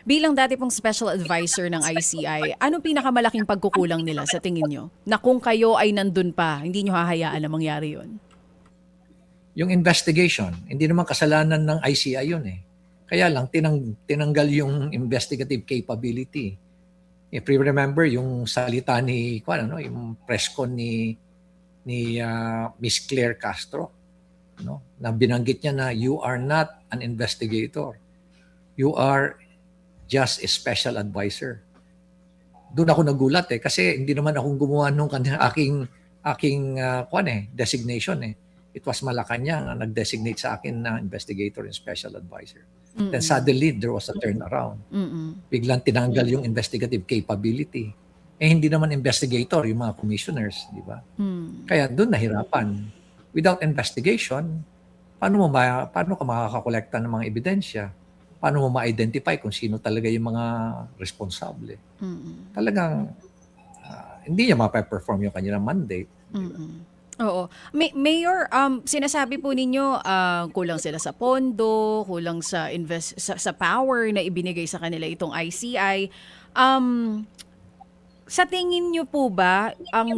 Bilang dati pong special advisor ng ICI, anong pinakamalaking pagkukulang nila sa tingin nyo? Na kung kayo ay nandun pa, hindi nyo hahayaan na mangyari yun? Yung investigation, hindi naman kasalanan ng ICI yun eh. Kaya lang, tinanggal yung investigative capability. If you remember, yung salita ni, ano, yung press con ni Miss Claire Castro, no? Na binanggit niya na you are not an investigator. You are just a special advisor. Doon ako nagulat eh kasi hindi naman akong gumawa nung aking designation eh. It was Malacanang ang nag-designate sa akin na investigator and special advisor. Then suddenly there was a turnaround. Biglang tinanggal yung investigative capability. Eh hindi naman investigator yung mga commissioners, di ba? Kaya doon nahirapan. Without investigation, paano ka makakakolekta ng mga ebidensya? Paano mo ma-identify kung sino talaga yung mga responsable? Talagang hindi niya ma-perform yung kanilang mandate. Oo. Mayor, sinasabi po ninyo kulang sila sa pondo, kulang sa power na ibinigay sa kanila itong ICI. Sa tingin niyo po ba,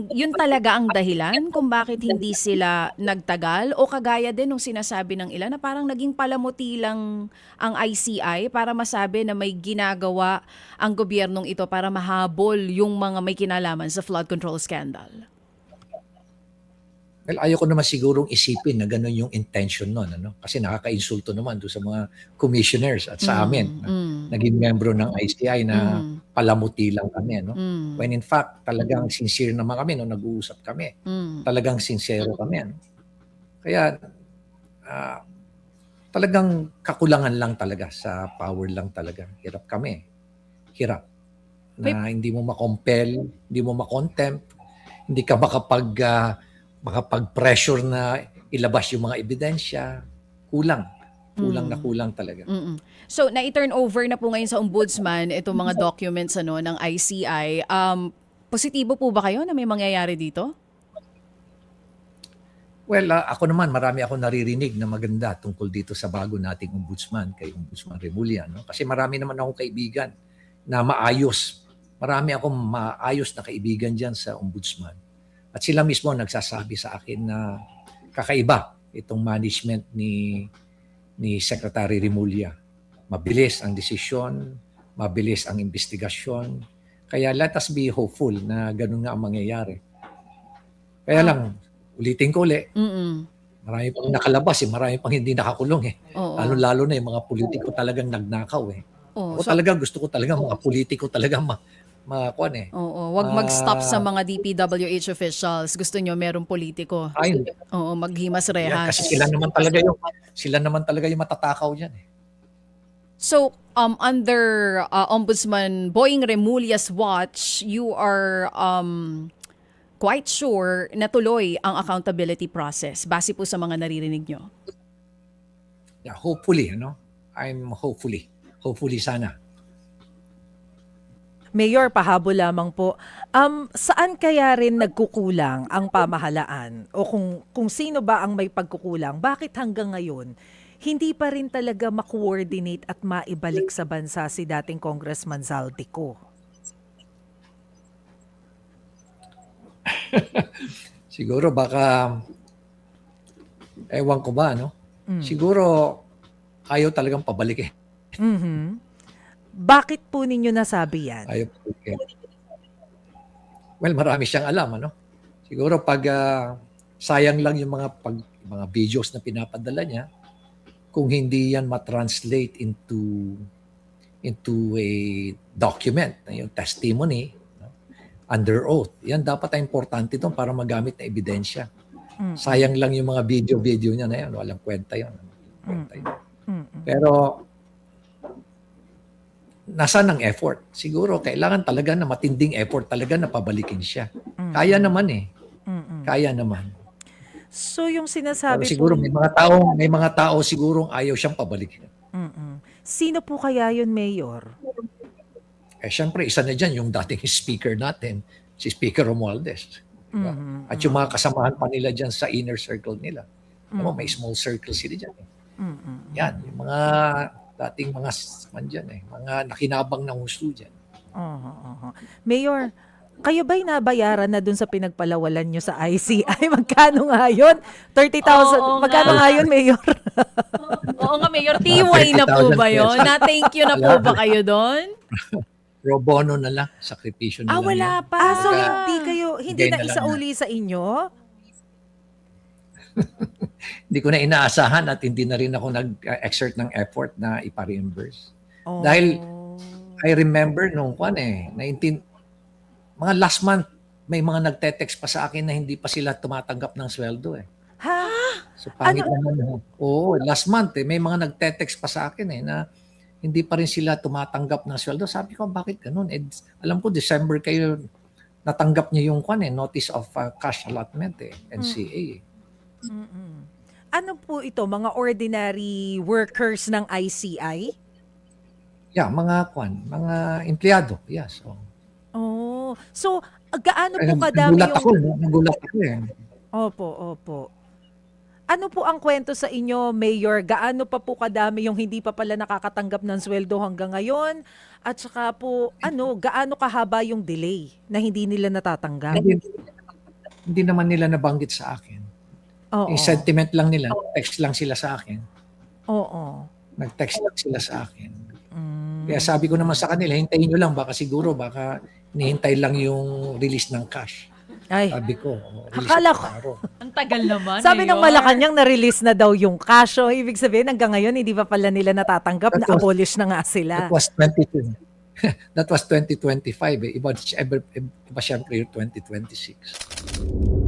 yun talaga ang dahilan kung bakit hindi sila nagtagal? O kagaya din nung sinasabi ng ilan na parang naging palamuti lang ang ICI para masabi na may ginagawa ang gobyernong ito para mahabol yung mga may kinalaman sa flood control scandal? Well, ayaw ko naman sigurong isipin na gano'n yung intention nun. Ano? Kasi nakaka-insulto naman doon sa mga commissioners at sa amin. Naging membro ng ICI na palamuti lang kami. No? When in fact, talagang sincere naman kami nung nag-uusap kami. Talagang sincere kami. Ano? Kaya talagang kakulangan lang talaga sa power lang talaga. Hirap kami. Hirap. Na hindi mo ma-compel, hindi mo ma-contempt, hindi ka makapag-pressure na ilabas yung mga ebidensya. Kulang talaga. So, na-turn over na po ngayon sa ombudsman itong mga documents ng ICI. Positibo po ba kayo na may mangyayari dito? Well, ako naman, marami akong naririnig na maganda tungkol dito sa bago nating ombudsman, kay Ombudsman Remulla. No? Kasi marami naman akong kaibigan na maayos. Marami akong maayos na kaibigan dyan sa ombudsman. At sila mismo nagsasabi sa akin na kakaiba itong management ni Secretary Remulla. Mabilis ang desisyon, mabilis ang investigasyon. Kaya let us be hopeful na ganun nga ang mangyayari. Kaya lang, ulitin ko ulit, marami pang nakalabas marami pang hindi nakakulong eh. Lalo-lalo na yung mga politiko talagang nagnakaw eh. Ako talaga gusto ko talaga mga politiko talaga Wag mag-stop sa mga DPWH officials. Gusto nyo merong politiko. Maghimas rehas. Kasi sila naman talaga yung matatakaw diyan eh. So, under Ombudsman Boying Remulla's watch, you are quite sure na tuloy ang accountability process base po sa mga naririnig nyo? Yeah, hopefully, I'm hopefully sana. Mayor, pahabol lamang po. Saan kaya rin nagkukulang ang pamahalaan? O kung sino ba ang may pagkukulang? Bakit hanggang ngayon, hindi pa rin talaga ma-coordinate at maibalik sa bansa si dating Congressman Zaldico? Siguro baka, ewan ko ba, no? Siguro ayaw talagang pabalik eh. Bakit po ninyo nasabi yan? Ayaw pabalik eh. Well, marami siyang alam, Siguro pag sayang lang yung mga videos na pinapadala niya, kung hindi yan ma-translate into a document, yung testimony, under oath. Yan dapat ay importante ito para magamit na ebidensya. Sayang lang yung mga video niya na yan. Walang kwenta yan. Pero nasaan ang effort? Siguro kailangan talaga na matinding effort talaga na pabalikin siya. Kaya naman eh. Kaya naman. So yung sinasabi pero siguro may mga tao sigurong ayaw siyang pabalikin. Sino po kaya yun, Mayor? Siyempre, isa na dyan yung dating speaker natin, si Speaker Romualdez. Diba? At yung mga kasamahan pa nila dyan sa inner circle nila. May small circle sila dyan. Yan, yung mga dating mga mga nakinabang ng husto dyan. Oo, oo. Mayor, kayo ba'y nabayaran na dun sa pinagpalawalan nyo sa ICI? Magkano nga yun? 30,000. Oo Magkano nga. nga yun, Mayor? Oo nga, Mayor. TY na po 30,000 ba yun? pesos. Na-thank you na po ba kayo doon? Pro bono na lang, sakripisyo na lang Wala yan. pa. So Kaya, hindi bigay na na lang isauli sa inyo? hindi ko na inaasahan at hindi na rin ako nag-exert ng effort na ipa-reimburse. Oh. Dahil I remember nung mga last month, may mga nagte-text pa sa akin na hindi pa sila tumatanggap ng sweldo eh. Ha? So pangit Ano? naman. Oo, last month may mga nagte-text pa sa akin na hindi pa rin sila tumatanggap ng sweldo. Sabi ko, bakit ganun? Alam ko, December kayo natanggap niyo yung notice of cash allotment NCA. Mm-mm. Ano po ito? Mga ordinary workers ng ICI? Yeah, mga empleyado. Yes. Oh. So, gaano po kadami Nagulat yung... ako, no? Nagulat ako eh. Opo. Ano po ang kwento sa inyo, Mayor? Gaano pa po kadami yung hindi pa pala nakakatanggap ng sweldo hanggang ngayon? At saka po, gaano kahaba yung delay na hindi nila natatanggap? Hindi naman nila nabanggit sa akin. Oo. Yung sentiment lang nila, text lang sila sa akin. Oo. Nag-text lang sila sa akin. Mm. Kaya sabi ko naman sa kanila, hintayin nyo lang. Baka nihintay lang yung release ng cash. Ay, Sabi ko, release Akala of ko- tomorrow. Ang tagal naman, sabi ng Mayor. Malacanang na-release na daw yung cash. So, ibig sabihin hanggang ngayon hindi pa pala nila natatanggap, That was- na-abolish na nga sila. That was 22. That was 2025. Iba syempre yung 2026.